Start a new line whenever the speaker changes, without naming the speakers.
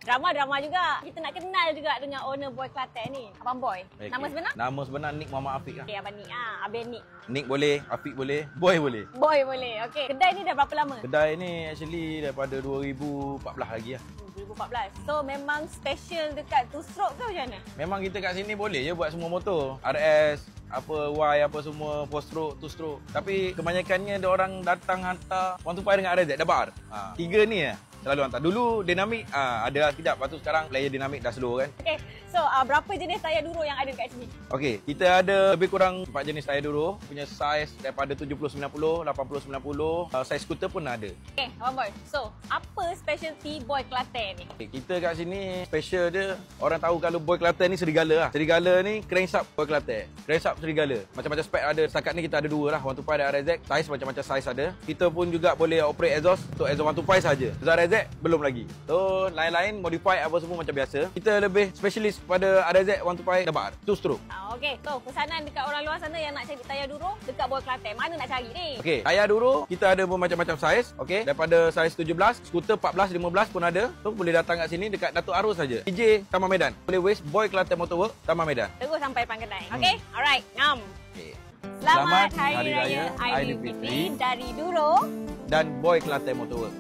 Drama-drama juga. Kita nak kenal juga dengan owner Boy Klaten ni. Abang Boy.
Okay.
Nama sebenar?
Nama sebenar Nick Muhammad Afiq lah.
Okey, Abang Nick. Abang Nick.
Nick boleh, Afiq boleh, Boy boleh.
Boy boleh. Okey. Kedai ni dah berapa lama?
Kedai ni actually daripada 2014 lagi lah.
2014. So memang special dekat two stroke ke macam mana?
Memang kita kat sini boleh je buat semua motor. RS, apa Y, apa semua, 4 stroke, 2 stroke. Tapi kebanyakannya dia orang datang hantar 125 dengan RZ, dapat R. Tiga ni lah selalu hantar. Dulu dinamik ada lah sekejap. Lepas tu sekarang player dinamik dah slow kan.
Okay. So berapa jenis tayar duro yang ada dekat sini?
Okey, kita ada lebih kurang 4 jenis tayar duro. Punya saiz daripada 70-90, 80-90. Saiz skuter pun ada.
Okay, Abang Boy. So, apa specialty Boy Klaten ni?
Okay, kita kat sini special dia. Orang tahu kalau Boy Klaten ni serigala lah. Serigala ni crankshaft Boy Klaten. Crankshaft serigala. Macam-macam spek ada. Setakat ni kita ada dua lah. 125 dan RZ. Saiz macam-macam saiz ada. Kita pun juga boleh operate exhaust. Untuk exhaust 125 saja. Exhaust RZ belum lagi. So, lain-lain modify apa semua macam biasa. Kita lebih specialist pada RZ 125 dapat R. 2 stroke.
Okay. So, pesanan dekat orang luar sana yang nak cari tayar duro dekat Boy Klaten. Mana nak cari ni?
Okey, tayar duro kita ada bermacam-macam saiz. Okey, daripada saiz 17, skuter 14, 15 pun ada. So, boleh datang kat sini dekat Datuk Arus saja. DJ Taman Medan. Boleh waste Boy Klaten Motorwork Taman Medan.
Terus sampai depan kedai. Okay? Alright. Ngam.
Okay.
Selamat Hari Raya Aidilfitri dari Duro
dan Boy Klaten Motorwork.